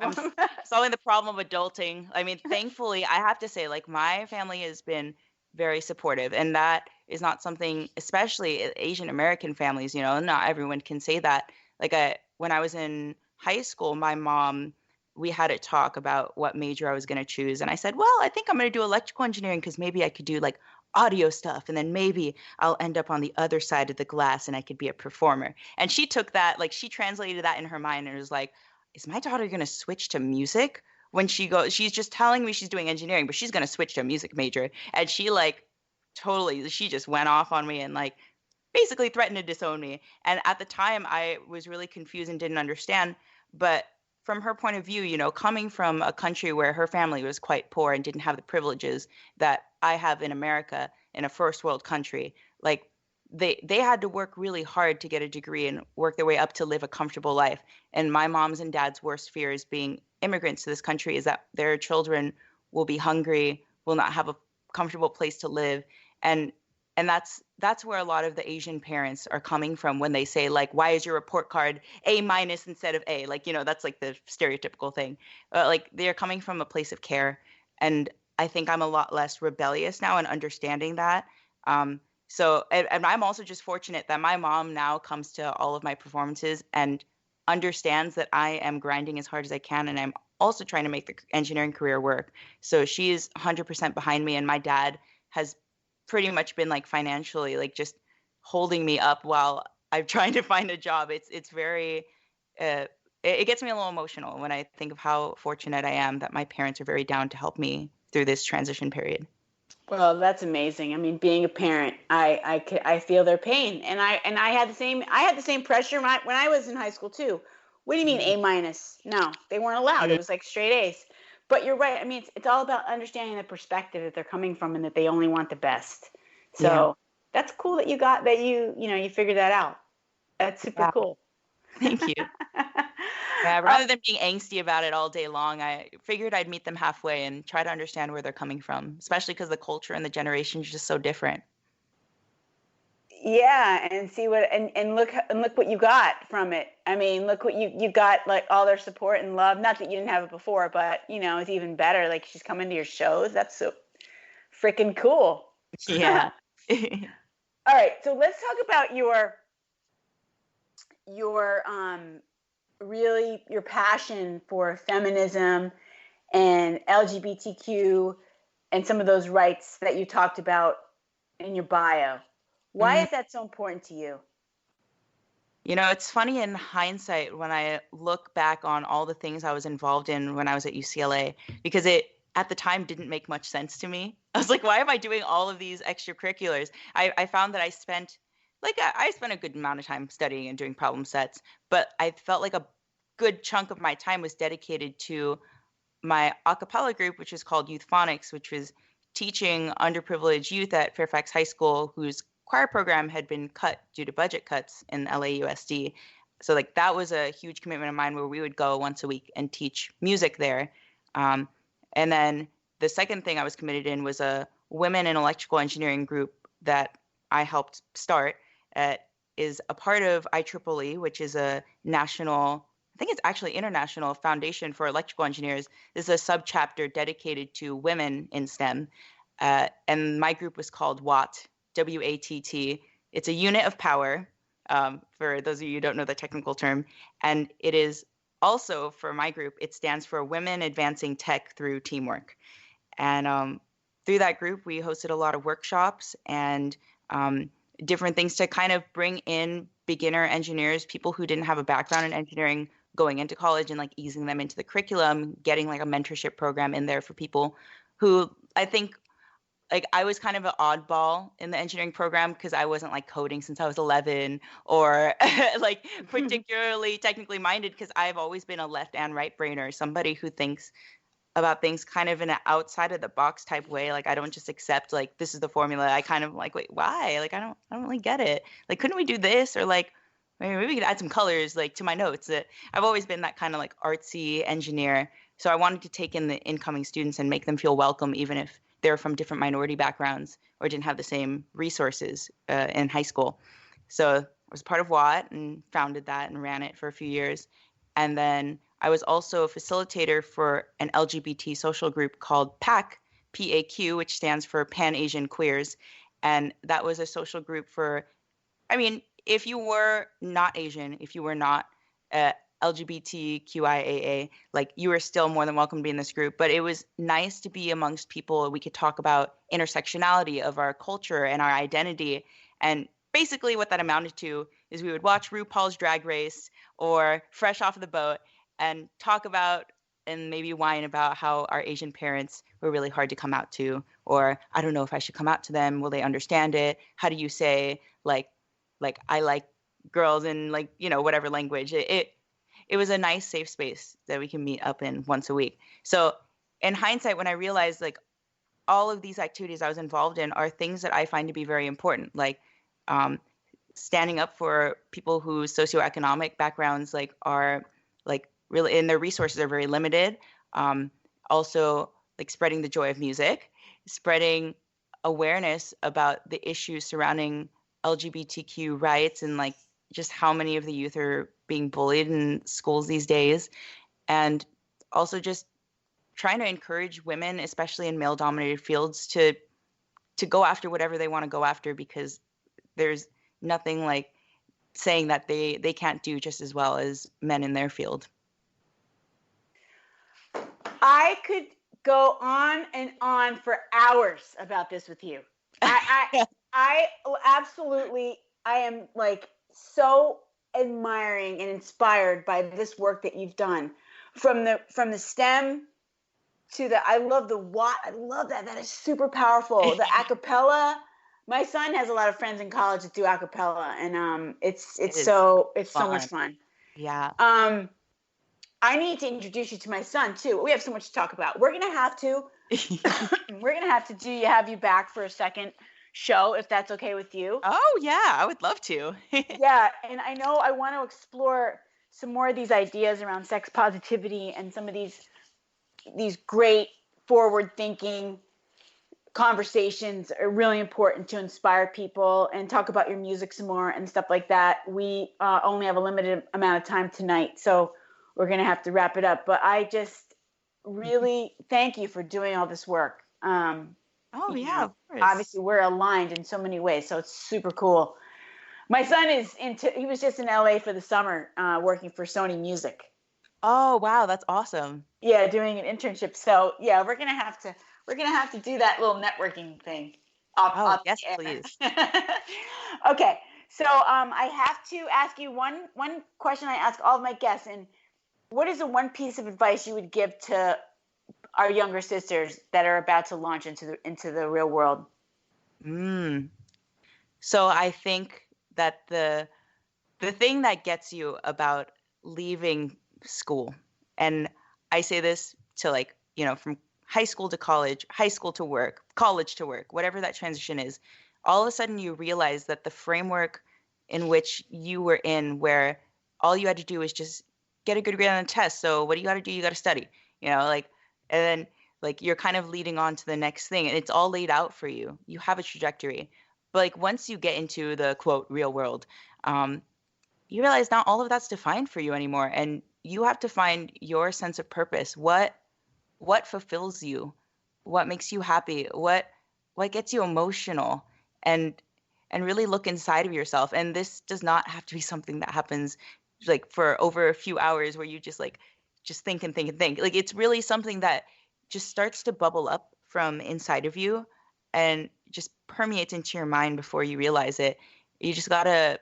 I'm solving the problem of adulting. I mean, thankfully, I have to say, like, my family has been very supportive, and that is not something, especially Asian American families, not everyone can say that. Like, when I was in high school, my mom, we had a talk about what major I was going to choose, and I said, well, I think I'm going to do electrical engineering because maybe I could do like audio stuff, and then maybe I'll end up on the other side of the glass and I could be a performer. And she took that, like, she translated that in her mind and was like, is my daughter going to switch to music when she's just telling me she's doing engineering, but she's going to switch to a music major. And she like totally, she just went off on me and like basically threatened to disown me. And at the time I was really confused and didn't understand. But from her point of view, coming from a country where her family was quite poor and didn't have the privileges that I have in America, in a first world country, like they had to work really hard to get a degree and work their way up to live a comfortable life. And my mom's and dad's worst fears being immigrants to this country is that their children will be hungry, will not have a comfortable place to live. And that's where a lot of the Asian parents are coming from when they say, like, why is your report card A minus instead of A? Like, that's like the stereotypical thing. Like, they're coming from a place of care. And I think I'm a lot less rebellious now in understanding that. And I'm also just fortunate that my mom now comes to all of my performances and understands that I am grinding as hard as I can, and I'm also trying to make the engineering career work. So she's 100% behind me, and my dad has pretty much been like financially like just holding me up while I'm trying to find a job. It's very it gets me a little emotional when I think of how fortunate I am that my parents are very down to help me through this transition period. Well, that's amazing. I mean, being a parent, I feel their pain, and I had the same pressure when I was in high school too. What do you mean A minus? No, they weren't allowed. It was like straight A's. But you're right. I mean, it's all about understanding the perspective that they're coming from and that they only want the best. So that's cool that you figured that out. That's super cool. Thank you. Yeah, rather than being angsty about it all day long, I figured I'd meet them halfway and try to understand where they're coming from, especially because the culture and the generation is just so different. Yeah, and see and look what you got from it. I mean, look what you got, like all their support and love. Not that you didn't have it before, but it's even better. Like, she's coming to your shows. That's so freaking cool. Yeah. All right, so let's talk about your really your passion for feminism and LGBTQ and some of those rights that you talked about in your bio. Why is that so important to you? It's funny in hindsight when I look back on all the things I was involved in when I was at UCLA, because it at the time didn't make much sense to me. I was like, why am I doing all of these extracurriculars? I found that I spent a good amount of time studying and doing problem sets, but I felt like a good chunk of my time was dedicated to my a cappella group, which is called Youth Phonics, which was teaching underprivileged youth at Fairfax High School whose choir program had been cut due to budget cuts in LAUSD. So like that was a huge commitment of mine where we would go once a week and teach music there. And then the second thing I was committed in was a women in electrical engineering group that I helped start. Is a part of IEEE, which is a national, I think it's actually international foundation for electrical engineers. This is a subchapter dedicated to women in STEM. And my group was called WATT, WATT. It's a unit of power, for those of you who don't know the technical term. And it is also, for my group, it stands for Women Advancing Tech Through Teamwork. And through that group, we hosted a lot of workshops and different things to kind of bring in beginner engineers, people who didn't have a background in engineering going into college, and like easing them into the curriculum, getting like a mentorship program in there for people who I think, like, I was kind of an oddball in the engineering program because I wasn't like coding since I was 11 or like particularly technically minded, because I've always been a left and right brainer, somebody who thinks about things kind of in an outside of the box type way. Like, I don't just accept like this is the formula. I kind of like, wait, why? Like, I don't really get it. Like, couldn't we do this? Or like maybe we could add some colors like to my notes. I've always been that kind of like artsy engineer. So I wanted to take in the incoming students and make them feel welcome, even if they're from different minority backgrounds or didn't have the same resources in high school. So I was part of WATT and founded that and ran it for a few years. And then I was also a facilitator for an LGBT social group called PAQ, PAQ, which stands for Pan Asian Queers. And that was a social group for, I mean, if you were not Asian, if you were not LGBTQIAA, like you were still more than welcome to be in this group. But it was nice to be amongst people. We could talk about intersectionality of our culture and our identity. And basically what that amounted to is we would watch RuPaul's Drag Race or Fresh Off the Boat and talk about and maybe whine about how our Asian parents were really hard to come out to, or I don't know if I should come out to them. Will they understand it? How do you say like I like girls in like, you know, whatever language. It was a nice safe space that we can meet up in once a week. So in hindsight, when I realized like all of these activities I was involved in are things that I find to be very important, like standing up for people whose socioeconomic backgrounds like are like really, and their resources are very limited. Also like spreading the joy of music, spreading awareness about the issues surrounding LGBTQ rights and like just how many of the youth are being bullied in schools these days. And also just trying to encourage women, especially in male dominated fields, to go after whatever they want to go after, because there's nothing like saying that they can't do just as well as men in their field. I could go on and on for hours about this with you. I absolutely, I am like so admiring and inspired by this work that you've done from the stem to the, I love the what, I love that. That is super powerful. The acapella. My son has a lot of friends in college that do acapella, and it's so much fun. Yeah. I need to introduce you to my son too. We have so much to talk about. We're gonna have to have you back for a second show, if that's okay with you. Oh yeah, I would love to. Yeah, and I know I want to explore some more of these ideas around sex positivity and some of these great forward-thinking conversations are really important to inspire people and talk about your music some more and stuff like that. We only have a limited amount of time tonight, so we're going to have to wrap it up. But I just really thank you for doing all this work. Oh, yeah, of course. Obviously, we're aligned in so many ways, so it's super cool. My son he was just in LA for the summer working for Sony Music. Oh, wow, that's awesome. Yeah, doing an internship. So, yeah, we're going to have to do that little networking thing. Yes, please. Okay. So, I have to ask you one question I ask all of my guests, and what is the one piece of advice you would give to our younger sisters that are about to launch into the real world? So I think that the thing that gets you about leaving school, and I say this to like, you know, from high school to college, high school to work, college to work, whatever that transition is, all of a sudden you realize that the framework in which you were in, where all you had to do is just get a good grade on the test. So what do you got to do? You got to study, you know, like, and then like you're kind of leading on to the next thing, and it's all laid out for you. You have a trajectory. But like once you get into the quote real world, you realize not all of that's defined for you anymore, and you have to find your sense of purpose. What fulfills you? What makes you happy? What gets you emotional? And really look inside of yourself. And this does not have to be something that happens like for over a few hours where you just think and think and think. Like it's really something that just starts to bubble up from inside of you and just permeates into your mind before you realize it. You just gotta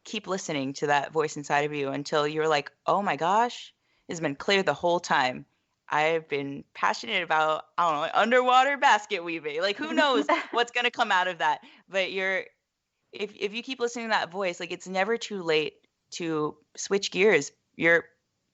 keep listening to that voice inside of you until you're like, oh my gosh, it's been clear the whole time. I've been passionate about, I don't know, underwater basket weaving. Like who knows what's gonna come out of that. But if you keep listening to that voice, like it's never too late to switch gears. You're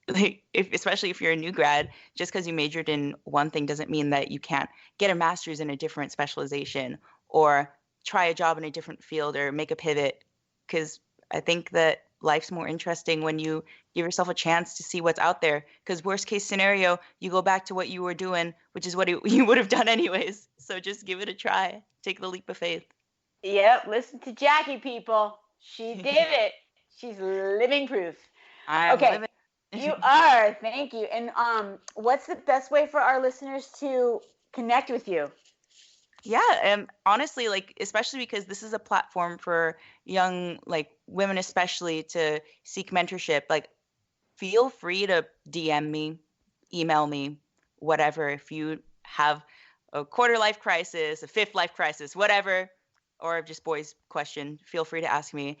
like, especially if you're a new grad, just because you majored in one thing doesn't mean that you can't get a master's in a different specialization or try a job in a different field or make a pivot. Because I think that life's more interesting when you give yourself a chance to see what's out there. Because worst case scenario, you go back to what you were doing, which is what you would have done anyways. So just give it a try. Take the leap of faith. Yep. Listen to Jackie, people. She did it. She's living proof. I'm living. You are. Thank you. And what's the best way for our listeners to connect with you? Yeah, and honestly, like especially because this is a platform for young like women especially to seek mentorship, like feel free to DM me, email me, whatever. If you have a quarter life crisis, a fifth life crisis, whatever, or just boys question, feel free to ask me.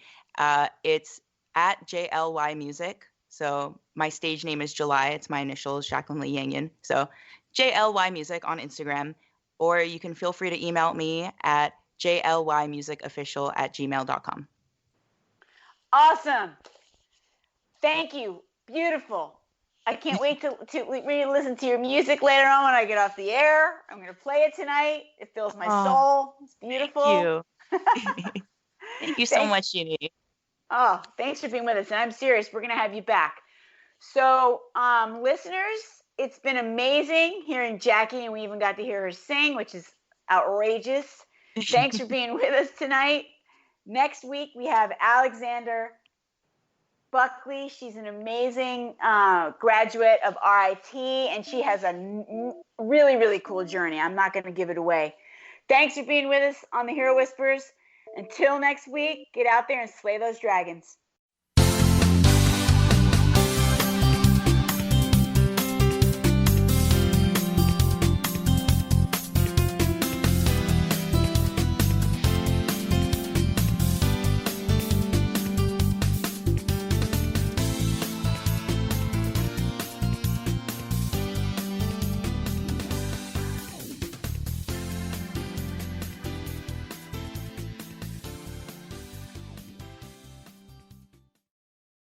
It's at JLY Music. So my stage name is July. It's my initials, JACLYN Lee YANGYUEN. So JLY Music on Instagram. Or you can feel free to email me at jlymusicofficial@gmail.com. Awesome. Thank you. Beautiful. I can't wait to re-listen to your music later on when I get off the air. I'm going to play it tonight. It fills my soul. It's beautiful. Thank you. Thank you so much, Jeannie. Oh, thanks for being with us. And I'm serious. We're going to have you back. So, listeners, it's been amazing hearing Jackie, and we even got to hear her sing, which is outrageous. Thanks for being with us tonight. Next week, we have Alexander Buckley. She's an amazing graduate of RIT, and she has a really, really cool journey. I'm not going to give it away. Thanks for being with us on the Hero Whispers. Until next week, get out there and slay those dragons.